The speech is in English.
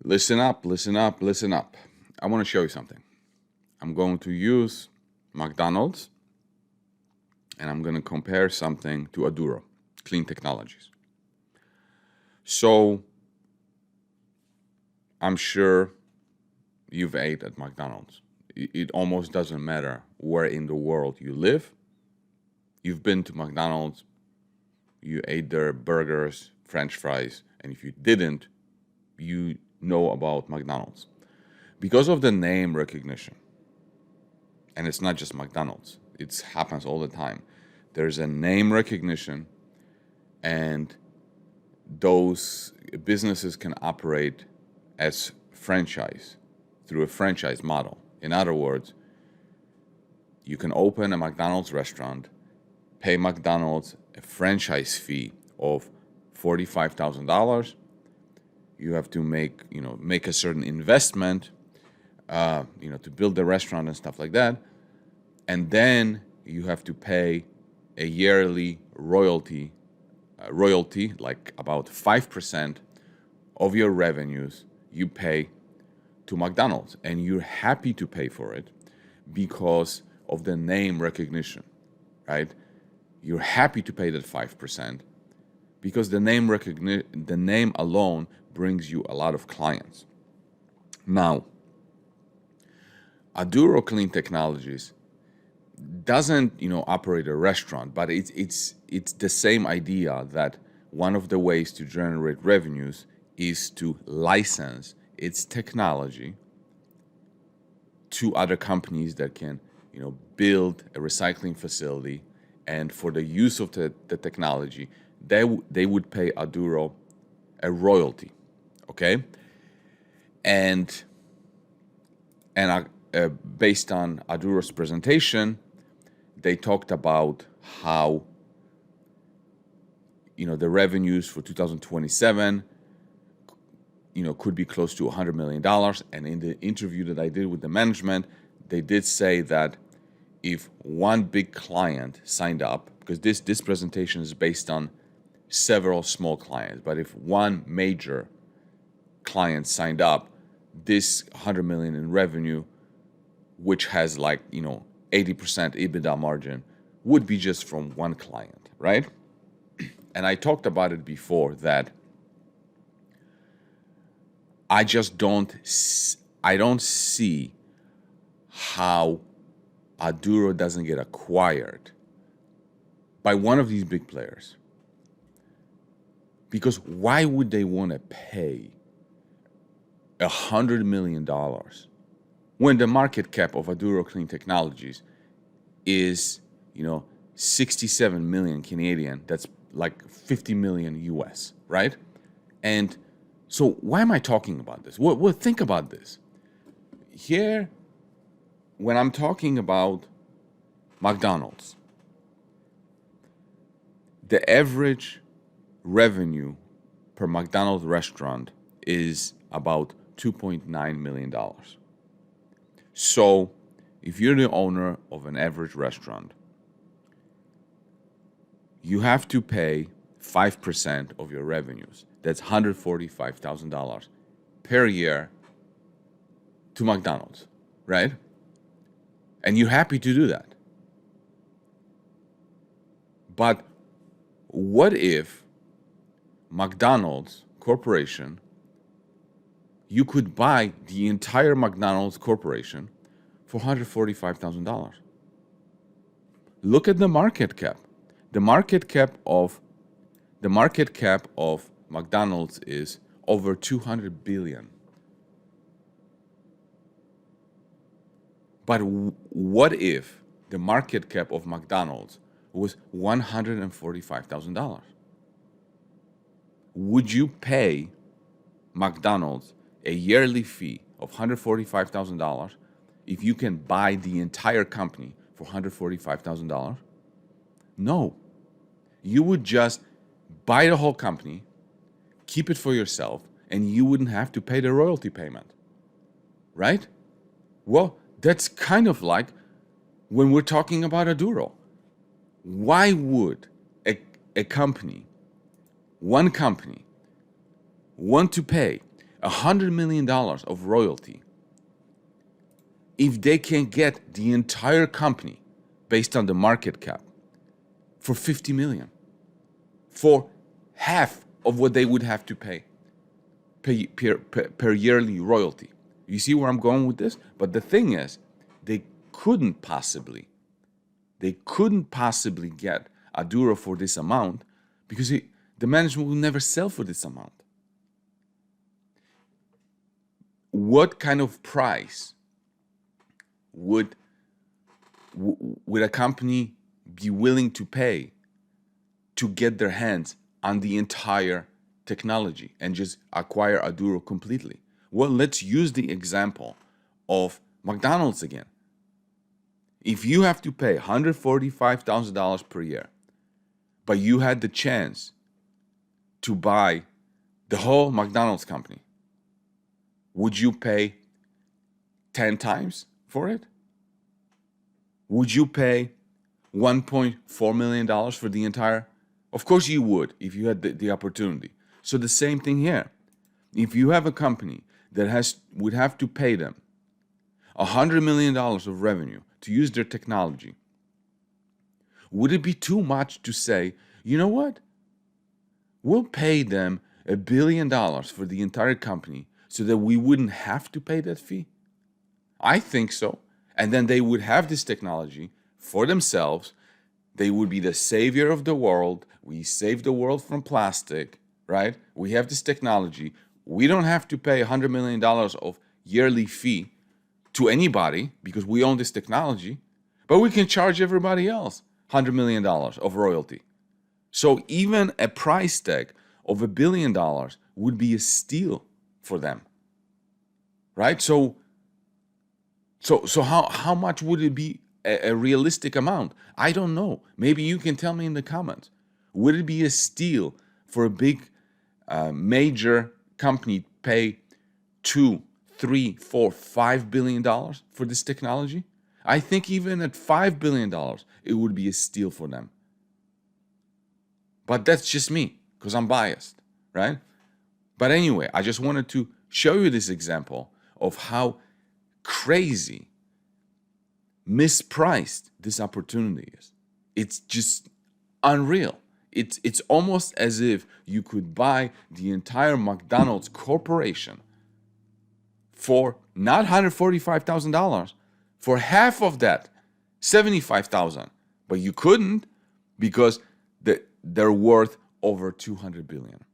Listen up, listen up, listen up. I want to show you something. I'm going to use McDonald's and I'm going to compare something to Aduro Clean Technologies. So I'm sure you've ate at McDonald's. It almost doesn't matter where in the world you live. You've been to McDonald's, you ate their burgers, French fries, and if you didn't, you know about McDonald's. Because of the name recognition, and it's not just McDonald's, it happens all the time. There's a name recognition, and those businesses can operate as franchise through a franchise model. In other words, you can open a McDonald's restaurant, pay McDonald's a franchise fee of $45,000. You have to make a certain investment, to build the restaurant and stuff like that, and then you have to pay a yearly royalty, like about 5% of your revenues you pay to McDonald's, and you're happy to pay for it because of the name recognition, right? You're happy to pay that 5% because the name alone brings you a lot of clients. Now, Aduro Clean Technologies doesn't, operate a restaurant, but it's the same idea that one of the ways to generate revenues is to license its technology to other companies that can, build a recycling facility, and for the use of the technology, they would pay Aduro a royalty, okay? And based on Aduro's presentation, they talked about how the revenues for 2027 could be close to $100 million. And in the interview that I did with the management, they did say that if one big client signed up, because this presentation is based on several small clients, but if one major client signed up, this $100 million in revenue, which has 80% EBITDA margin, would be just from one client, right? And I talked about it before that I don't see how Aduro doesn't get acquired by one of these big players. Because why would they want to pay $100 million when the market cap of Aduro Clean Technologies is, 67 million Canadian? That's like 50 million US, right? And so why am I talking about this? Well, think about this. Here, when I'm talking about McDonald's, the average revenue per McDonald's restaurant is about $2.9 million. So if you're the owner of an average restaurant, you have to pay 5% of your revenues. That's $145,000 per year to McDonald's, right? And you're happy to do that. But what if McDonald's Corporation, you could buy the entire McDonald's Corporation for $145,000? Look at the market cap. The market cap of McDonald's is over 200 billion. But what if the market cap of McDonald's was $145,000? Would you pay McDonald's a yearly fee of $145,000 if you can buy the entire company for $145,000? No. You would just buy the whole company, keep it for yourself, and you wouldn't have to pay the royalty payment, right? Well, that's kind of like when we're talking about Aduro. Why would a company, one company, want to pay $100 million of royalty if they can get the entire company based on the market cap for $50 million, for half of what they would have to pay per yearly royalty. You see where I'm going with this? But the thing is, they couldn't possibly get Aduro for this amount because the management will never sell for this amount. What kind of price would a company be willing to pay to get their hands on the entire technology and just acquire Aduro completely? Well, let's use the example of McDonald's again. If you have to pay $145,000 per year, but you had the chance to buy the whole McDonald's company, would you pay 10 times for it? Would you pay $1.4 million for the entire? Of course you would if you had the opportunity. So the same thing here. If you have a company that would have to pay them $100 million of revenue to use their technology, would it be too much to say, you know what? We'll pay them $1 billion for the entire company so that we wouldn't have to pay that fee? I think so. And then they would have this technology for themselves. They would be the savior of the world. We save the world from plastic, right? We have this technology. We don't have to pay $100 million of yearly fee to anybody because we own this technology, but we can charge everybody else $100 million of royalty. So even a price tag of $1 billion would be a steal for them, right? So how much would it be a realistic amount? I don't know. Maybe you can tell me in the comments. Would it be a steal for a big major company pay $2, $3, $4, $5 billion for this technology? I think even at $5 billion, it would be a steal for them. But that's just me, because I'm biased, right? But anyway, I just wanted to show you this example of how crazy mispriced this opportunity is. It's just unreal. It's almost as if you could buy the entire McDonald's corporation for not $145,000, for half of that, $75,000. But you couldn't because they're worth over $200 billion.